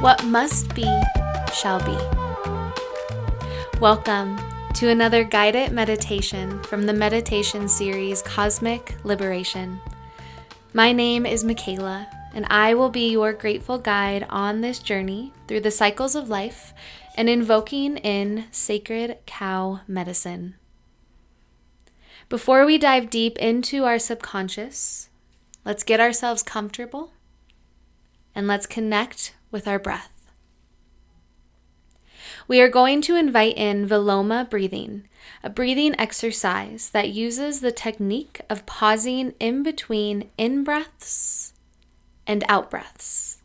What must be, shall be. Welcome to another guided meditation from the meditation series Cosmic Liberation. My name is Michaela, and I will be your grateful guide on this journey through the cycles of life and invoking in sacred cow medicine. Before we dive deep into our subconscious, let's get ourselves comfortable and let's connect with our breath. We are going to invite in Viloma breathing, a breathing exercise that uses the technique of pausing in between in-breaths and out-breaths.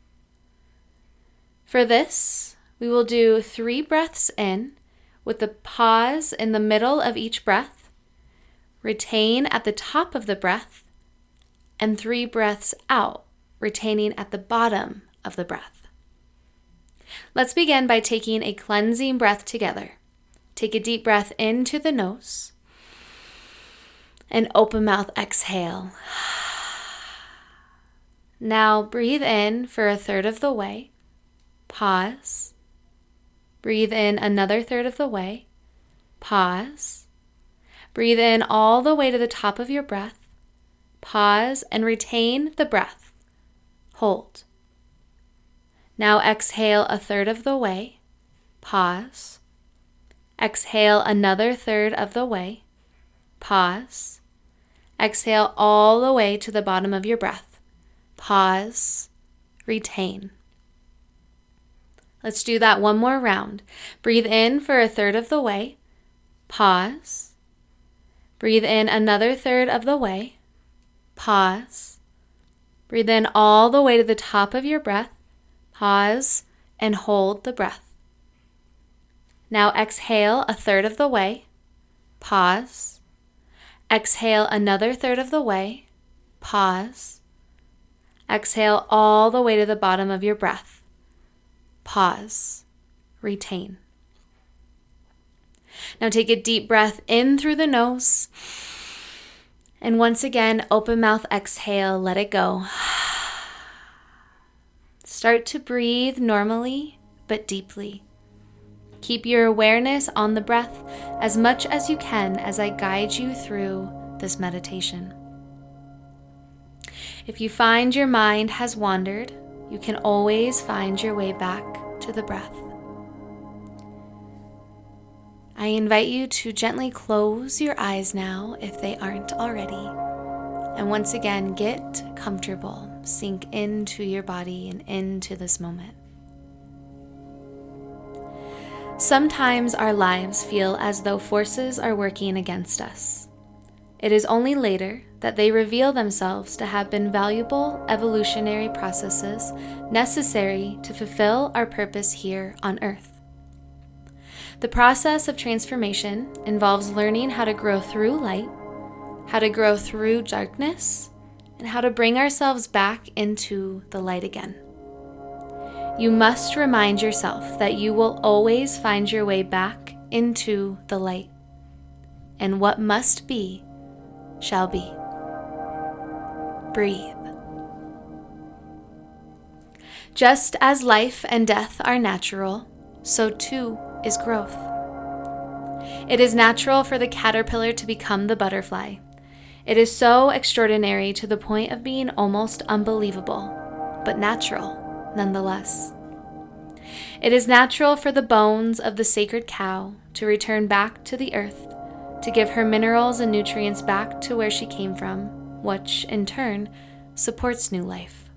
For this, we will do 3 breaths in with a pause in the middle of each breath, retain at the top of the breath, and 3 breaths out, retaining at the bottom of the breath. Let's begin by taking a cleansing breath together. Take a deep breath into the nose and open mouth exhale. Now breathe in for a third of the way. Pause. Breathe in another third of the way. Pause. Breathe in all the way to the top of your breath. Pause and retain the breath. Hold. Now exhale a third of the way. Pause. Exhale another third of the way. Pause. Exhale all the way to the bottom of your breath. Pause. Retain. Let's do that one more round. Breathe in for a third of the way. Pause. Breathe in another third of the way. Pause. Breathe in all the way to the top of your breath. Pause and hold the breath. Now exhale a third of the way. Pause. Exhale another third of the way. Pause. Exhale all the way to the bottom of your breath. Pause. Retain. Now take a deep breath in through the nose. And once again, open mouth exhale, let it go. Start to breathe normally, but deeply. Keep your awareness on the breath as much as you can as I guide you through this meditation. If you find your mind has wandered, you can always find your way back to the breath. I invite you to gently close your eyes now if they aren't already. And once again, get comfortable. Sink into your body and into this moment. Sometimes our lives feel as though forces are working against us. It is only later that they reveal themselves to have been valuable evolutionary processes necessary to fulfill our purpose here on Earth. The process of transformation involves learning how to grow through light, how to grow through darkness, and how to bring ourselves back into the light again. You must remind yourself that you will always find your way back into the light, and what must be, shall be. Breathe. Just as life and death are natural, so too is growth. It is natural for the caterpillar to become the butterfly. It is so extraordinary to the point of being almost unbelievable, but natural nonetheless. It is natural for the bones of the sacred cow to return back to the earth, to give her minerals and nutrients back to where she came from, which in turn supports new life.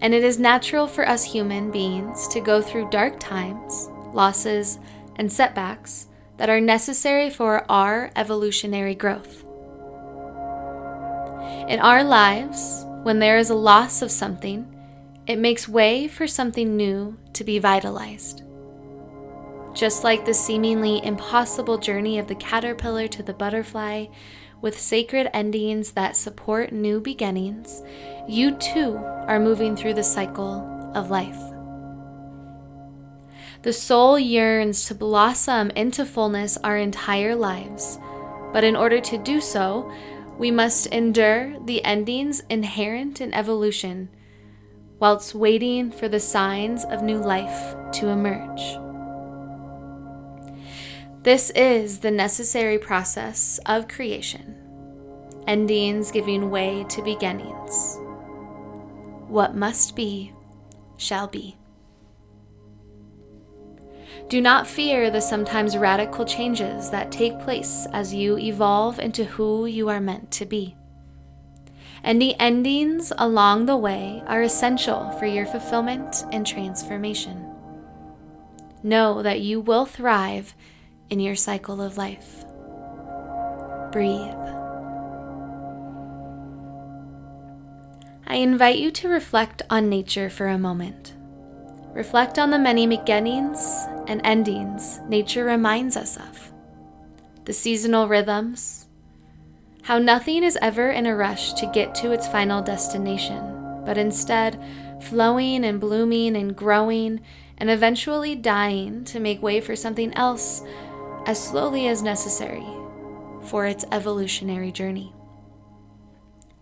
And it is natural for us human beings to go through dark times, losses, and setbacks that are necessary for our evolutionary growth. In our lives, when there is a loss of something, it makes way for something new to be vitalized. Just like the seemingly impossible journey of the caterpillar to the butterfly, with sacred endings that support new beginnings, you too are moving through the cycle of life. The soul yearns to blossom into fullness our entire lives, but in order to do so, we must endure the endings inherent in evolution, whilst waiting for the signs of new life to emerge. This is the necessary process of creation, endings giving way to beginnings. What must be, shall be. Do not fear the sometimes radical changes that take place as you evolve into who you are meant to be. Any endings along the way are essential for your fulfillment and transformation. Know that you will thrive in your cycle of life. Breathe. I invite you to reflect on nature for a moment. Reflect on the many beginnings and endings nature reminds us of. The seasonal rhythms, how nothing is ever in a rush to get to its final destination, but instead flowing and blooming and growing and eventually dying to make way for something else as slowly as necessary for its evolutionary journey.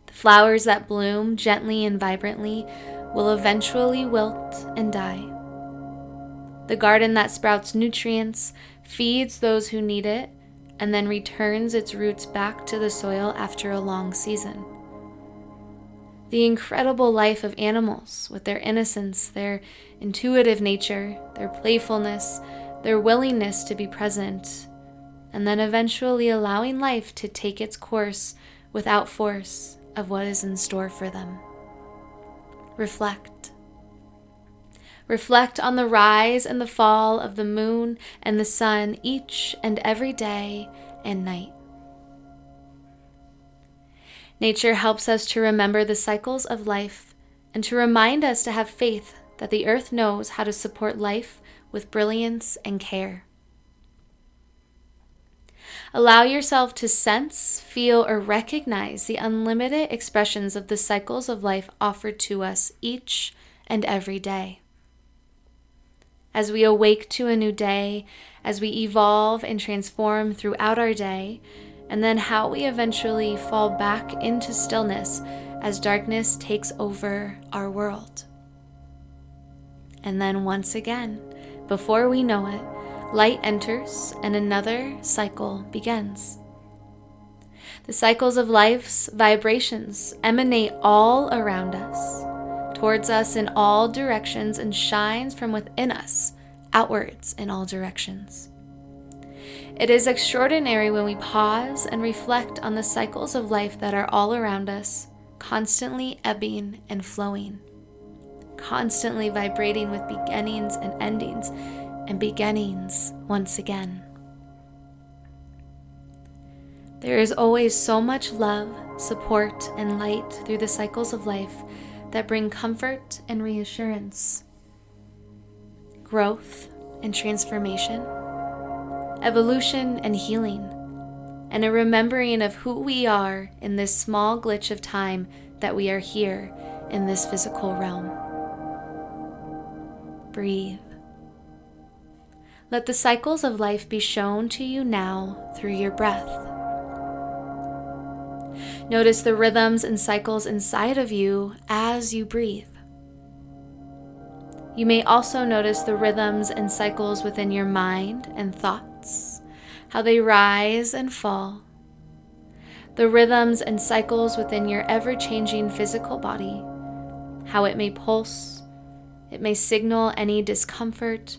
The flowers that bloom gently and vibrantly will eventually wilt and die. The garden that sprouts nutrients, feeds those who need it, and then returns its roots back to the soil after a long season. The incredible life of animals with their innocence, their intuitive nature, their playfulness, their willingness to be present, and then eventually allowing life to take its course without force of what is in store for them. Reflect. Reflect on the rise and the fall of the moon and the sun each and every day and night. Nature helps us to remember the cycles of life and to remind us to have faith that the earth knows how to support life with brilliance and care. Allow yourself to sense, feel, or recognize the unlimited expressions of the cycles of life offered to us each and every day. As we awake to a new day, as we evolve and transform throughout our day, and then how we eventually fall back into stillness as darkness takes over our world. And then once again, before we know it, light enters and another cycle begins. The cycles of life's vibrations emanate all around us, towards us in all directions, and shines from within us outwards in all directions. It is extraordinary when we pause and reflect on the cycles of life that are all around us, constantly ebbing and flowing, constantly vibrating with beginnings and endings, and beginnings once again. There is always so much love, support, and light through the cycles of life that bring comfort and reassurance, growth and transformation, evolution and healing, and a remembering of who we are in this small glitch of time that we are here in this physical realm. Breathe. Let the cycles of life be shown to you now through your breath. Notice the rhythms and cycles inside of you as you breathe. You may also notice the rhythms and cycles within your mind and thoughts, how they rise and fall. The rhythms and cycles within your ever-changing physical body, how it may pulse, it may signal any discomfort,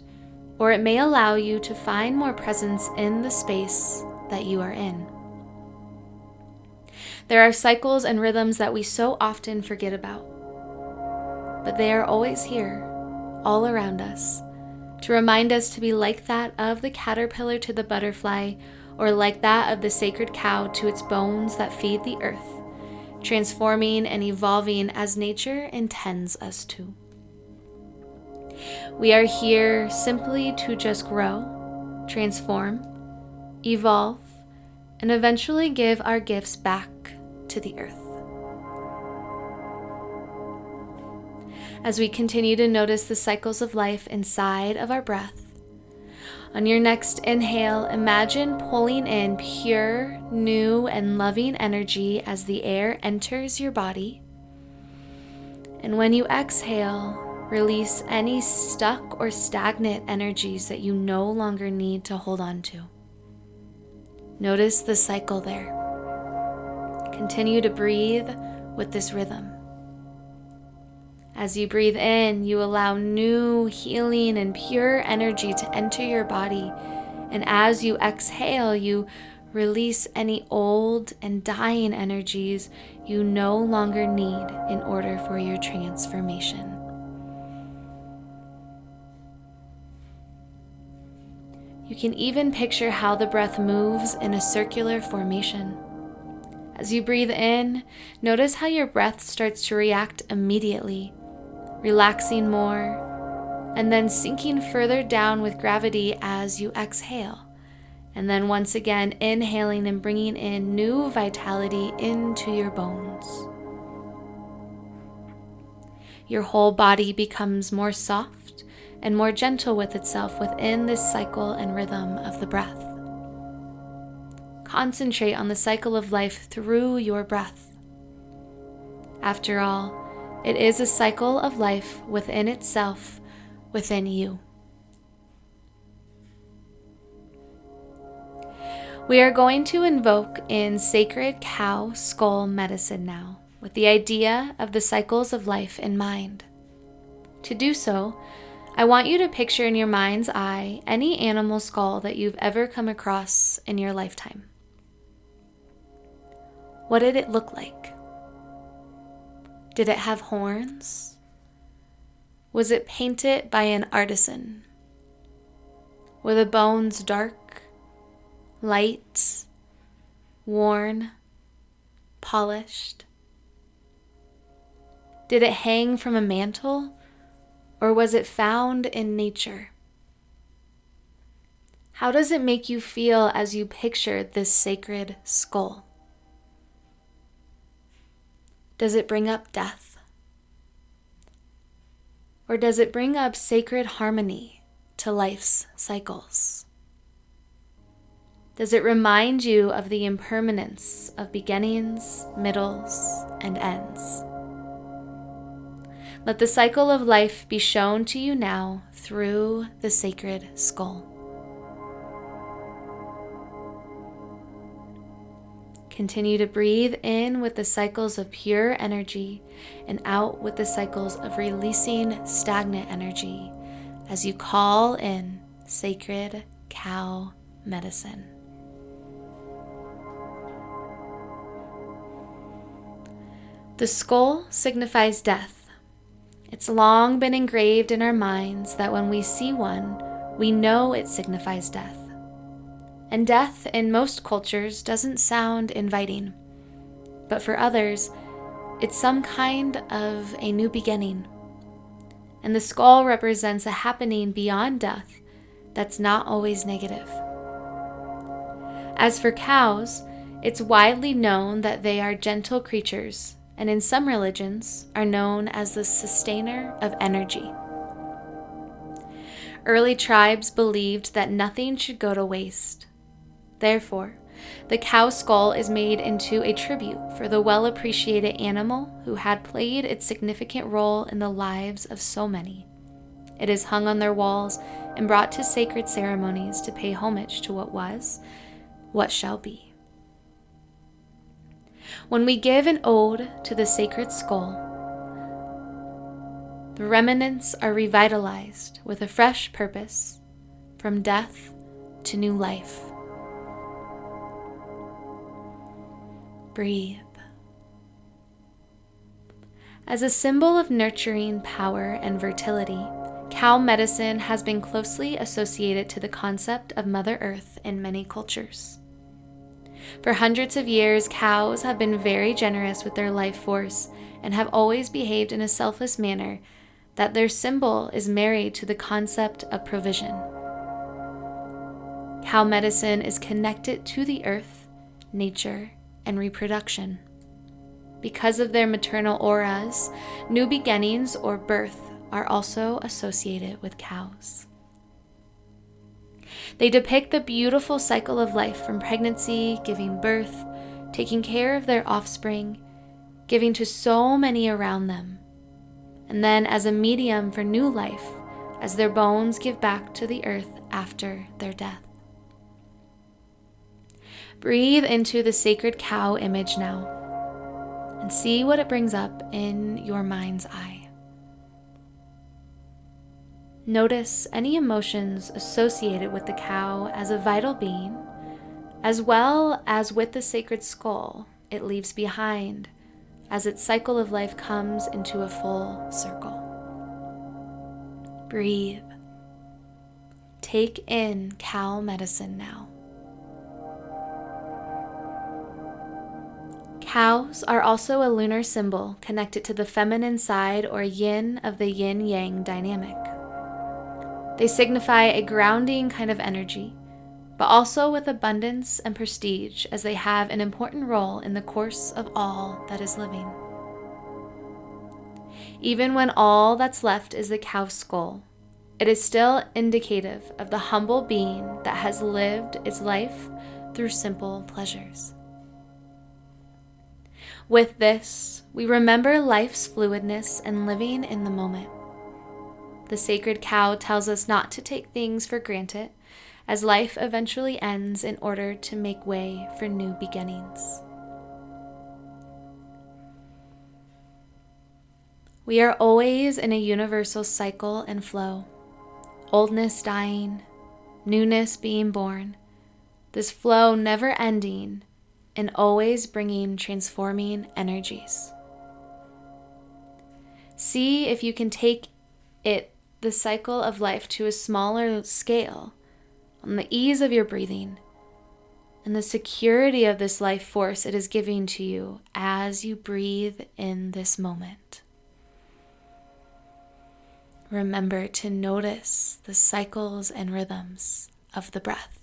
or it may allow you to find more presence in the space that you are in. There are cycles and rhythms that we so often forget about, but they are always here, all around us, to remind us to be like that of the caterpillar to the butterfly, or like that of the sacred cow to its bones that feed the earth, transforming and evolving as nature intends us to. We are here simply to just grow, transform, evolve, and eventually give our gifts back to the earth. As we continue to notice the cycles of life inside of our breath, on your next inhale, imagine pulling in pure, new, and loving energy as the air enters your body. And when you exhale, release any stuck or stagnant energies that you no longer need to hold on to. Notice the cycle there. Continue to breathe with this rhythm. As you breathe in, you allow new healing and pure energy to enter your body. And as you exhale, you release any old and dying energies you no longer need in order for your transformation. You can even picture how the breath moves in a circular formation. As you breathe in, notice how your breath starts to react immediately, relaxing more, and then sinking further down with gravity as you exhale. And then once again, inhaling and bringing in new vitality into your bones. Your whole body becomes more soft and more gentle with itself within this cycle and rhythm of the breath. Concentrate on the cycle of life through your breath. After all, it is a cycle of life within itself, within you. We are going to invoke in sacred cow skull medicine now, with the idea of the cycles of life in mind. To do so, I want you to picture in your mind's eye any animal skull that you've ever come across in your lifetime. What did it look like? Did it have horns? Was it painted by an artisan? Were the bones dark, light, worn, polished? Did it hang from a mantle, or was it found in nature? How does it make you feel as you picture this sacred skull? Does it bring up death? Or does it bring up sacred harmony to life's cycles? Does it remind you of the impermanence of beginnings, middles, and ends? Let the cycle of life be shown to you now through the sacred skull. Continue to breathe in with the cycles of pure energy and out with the cycles of releasing stagnant energy as you call in sacred cow medicine. The skull signifies death. It's long been engraved in our minds that when we see one, we know it signifies death. And death in most cultures doesn't sound inviting, but for others, it's some kind of a new beginning. And the skull represents a happening beyond death that's not always negative. As for cows, it's widely known that they are gentle creatures, and in some religions are known as the sustainer of energy. Early tribes believed that nothing should go to waste. Therefore, the cow skull is made into a tribute for the well-appreciated animal who had played its significant role in the lives of so many. It is hung on their walls and brought to sacred ceremonies to pay homage to what was, what shall be. When we give an ode to the sacred skull, the remnants are revitalized with a fresh purpose, from death to new life. Breathe. As a symbol of nurturing power and fertility, cow medicine has been closely associated to the concept of Mother Earth in many cultures. For hundreds of years, cows have been very generous with their life force and have always behaved in a selfless manner that their symbol is married to the concept of provision. Cow medicine is connected to the earth, nature, and reproduction. Because of their maternal auras, new beginnings or birth are also associated with cows. They depict the beautiful cycle of life from pregnancy, giving birth, taking care of their offspring, giving to so many around them, and then as a medium for new life as their bones give back to the earth after their death. Breathe into the sacred cow image now and see what it brings up in your mind's eye. Notice any emotions associated with the cow as a vital being, as well as with the sacred skull it leaves behind as its cycle of life comes into a full circle. Breathe. Take in cow medicine now. Cows are also a lunar symbol connected to the feminine side or yin of the yin-yang dynamic. They signify a grounding kind of energy, but also with abundance and prestige, as they have an important role in the course of all that is living. Even when all that's left is the cow skull, it is still indicative of the humble being that has lived its life through simple pleasures. With this, we remember life's fluidness and living in the moment. The sacred cow tells us not to take things for granted, as life eventually ends in order to make way for new beginnings. We are always in a universal cycle and flow. Oldness dying, newness being born, this flow never ending and always bringing transforming energies. See if you can take the cycle of life to a smaller scale on the ease of your breathing and the security of this life force it is giving to you as you breathe in this moment. Remember to notice the cycles and rhythms of the breath.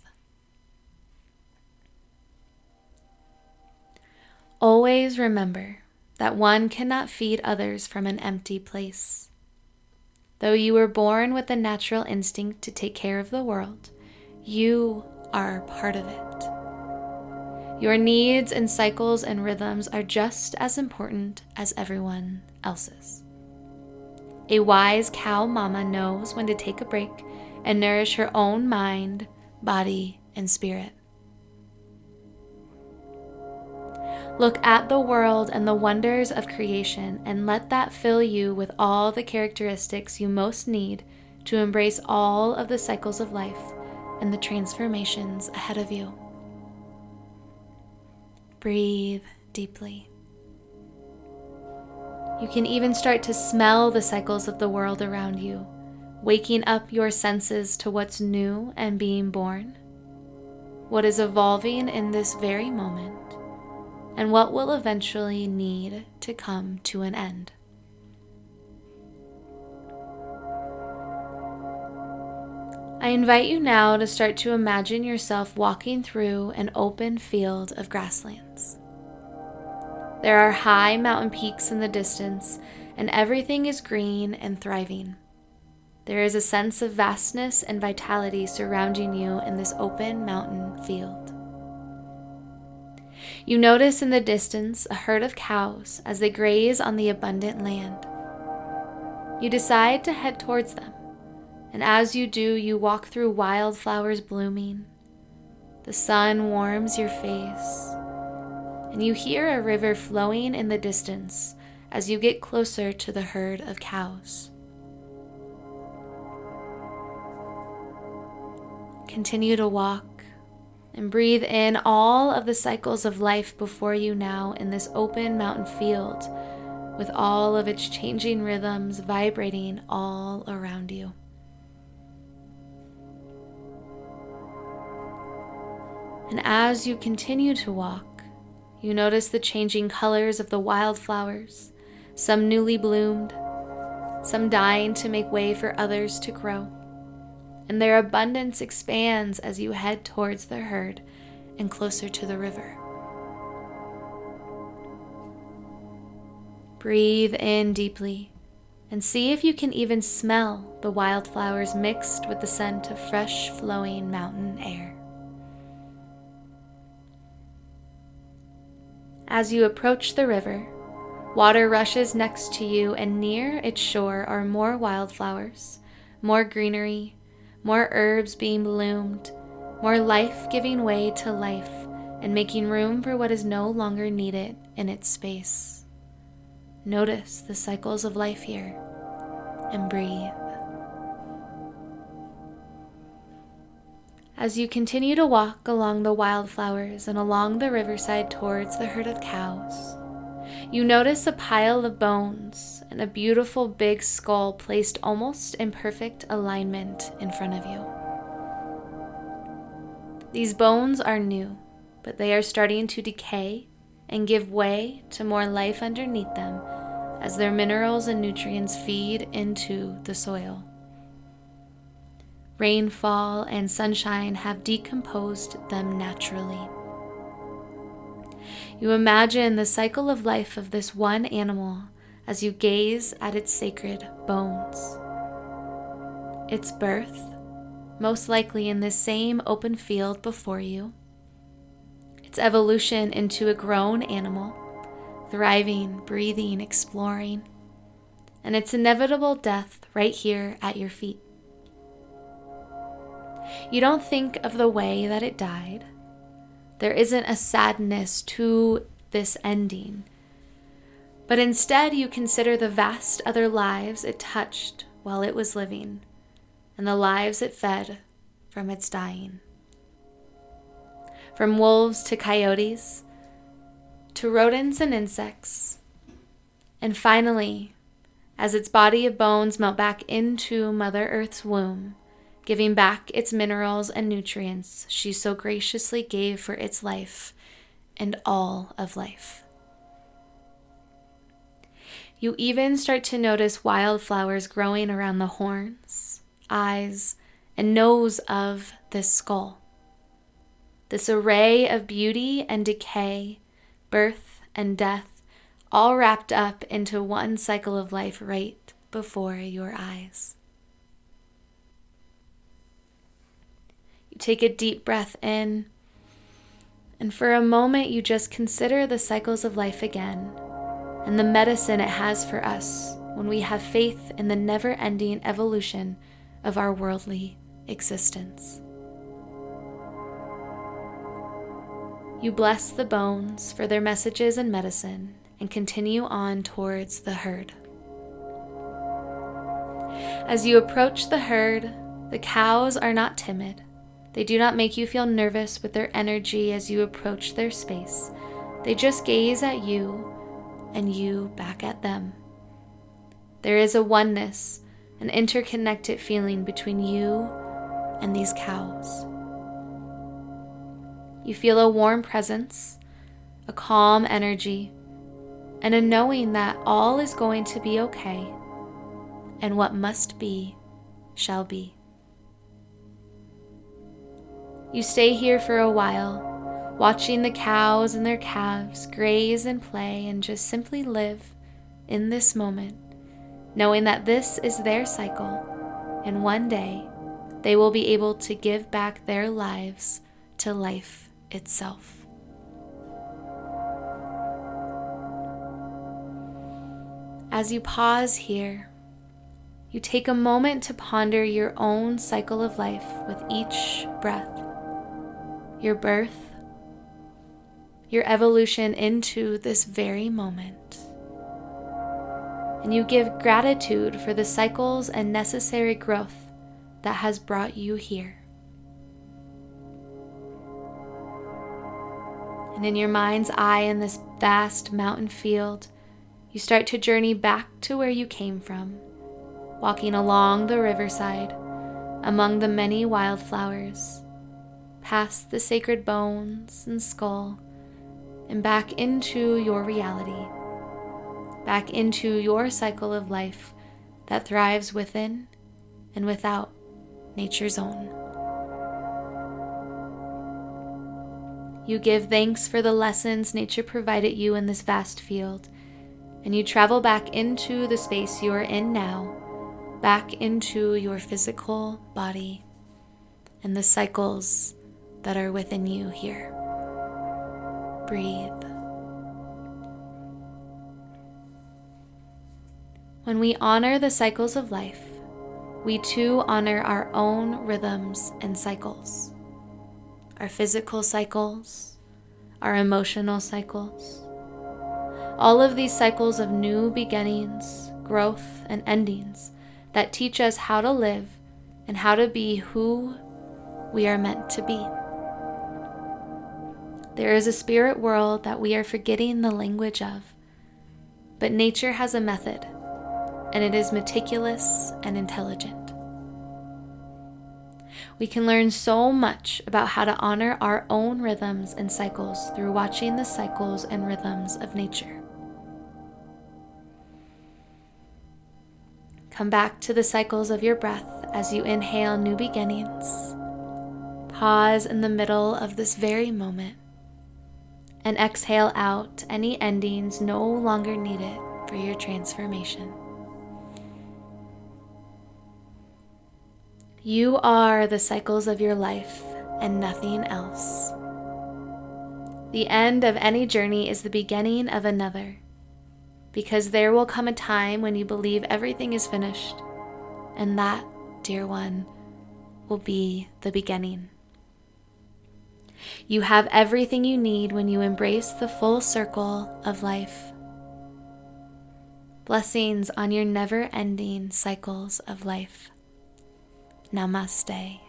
Always remember that one cannot feed others from an empty place. Though you were born with a natural instinct to take care of the world, you are part of it. Your needs and cycles and rhythms are just as important as everyone else's. A wise cow mama knows when to take a break and nourish her own mind, body, and spirit. Look at the world and the wonders of creation and let that fill you with all the characteristics you most need to embrace all of the cycles of life and the transformations ahead of you. Breathe deeply. You can even start to smell the cycles of the world around you, waking up your senses to what's new and being born, what is evolving in this very moment, and what will eventually need to come to an end. I invite you now to start to imagine yourself walking through an open field of grasslands. There are high mountain peaks in the distance, and everything is green and thriving. There is a sense of vastness and vitality surrounding you in this open mountain field. You notice in the distance a herd of cows as they graze on the abundant land. You decide to head towards them, and as you do, you walk through wildflowers blooming. The sun warms your face, and you hear a river flowing in the distance as you get closer to the herd of cows. Continue to walk and breathe in all of the cycles of life before you now in this open mountain field with all of its changing rhythms vibrating all around you. And as you continue to walk, you notice the changing colors of the wildflowers, some newly bloomed, some dying to make way for others to grow. And their abundance expands as you head towards the herd and closer to the river. Breathe in deeply and see if you can even smell the wildflowers mixed with the scent of fresh flowing mountain air. As you approach the river, Water rushes next to you, and near its shore are more wildflowers, more greenery, more herbs being bloomed, more life giving way to life and making room for what is no longer needed in its space. Notice the cycles of life here and breathe. As you continue to walk along the wildflowers and along the riverside towards the herd of cows, you notice a pile of bones and a beautiful big skull placed almost in perfect alignment in front of you. These bones are new, but they are starting to decay and give way to more life underneath them as their minerals and nutrients feed into the soil. Rainfall and sunshine have decomposed them naturally. You imagine the cycle of life of this one animal as you gaze at its sacred bones. Its birth, most likely in this same open field before you. Its evolution into a grown animal, thriving, breathing, exploring, and its inevitable death right here at your feet. You don't think of the way that it died. There isn't a sadness to this ending, but instead you consider the vast other lives it touched while it was living, and the lives it fed from its dying. From wolves to coyotes, to rodents and insects, and finally, as its body of bones melt back into Mother Earth's womb, giving back its minerals and nutrients she so graciously gave for its life and all of life. You even start to notice wildflowers growing around the horns, eyes, and nose of this skull. This array of beauty and decay, birth and death, all wrapped up into one cycle of life right before your eyes. Take a deep breath in, and for a moment you just consider the cycles of life again and the medicine it has for us when we have faith in the never-ending evolution of our worldly existence. You bless the bones for their messages and medicine and continue on towards the herd. As you approach the herd, the cows are not timid. They do not make you feel nervous with their energy as you approach their space. They just gaze at you and you back at them. There is a oneness, an interconnected feeling between you and these cows. You feel a warm presence, a calm energy, and a knowing that all is going to be okay, and what must be shall be. You stay here for a while, watching the cows and their calves graze and play and just simply live in this moment, knowing that this is their cycle, and one day they will be able to give back their lives to life itself. As you pause here, you take a moment to ponder your own cycle of life with each breath. Your birth, your evolution into this very moment. And you give gratitude for the cycles and necessary growth that has brought you here. And in your mind's eye in this vast mountain field, you start to journey back to where you came from, walking along the riverside among the many wildflowers, past the sacred bones and skull, and back into your reality, back into your cycle of life that thrives within and without nature's own. You give thanks for the lessons nature provided you in this vast field, and you travel back into the space you are in now, back into your physical body and the cycles that are within you here. Breathe. When we honor the cycles of life, we too honor our own rhythms and cycles. Our physical cycles, our emotional cycles. All of these cycles of new beginnings, growth, and endings that teach us how to live and how to be who we are meant to be. There is a spirit world that we are forgetting the language of, but nature has a method, and it is meticulous and intelligent. We can learn so much about how to honor our own rhythms and cycles through watching the cycles and rhythms of nature. Come back to the cycles of your breath as you inhale new beginnings. Pause in the middle of this very moment and exhale out any endings no longer needed for your transformation. You are the cycles of your life and nothing else. The end of any journey is the beginning of another, because there will come a time when you believe everything is finished, and that, dear one, will be the beginning. You have everything you need when you embrace the full circle of life. Blessings on your never-ending cycles of life. Namaste.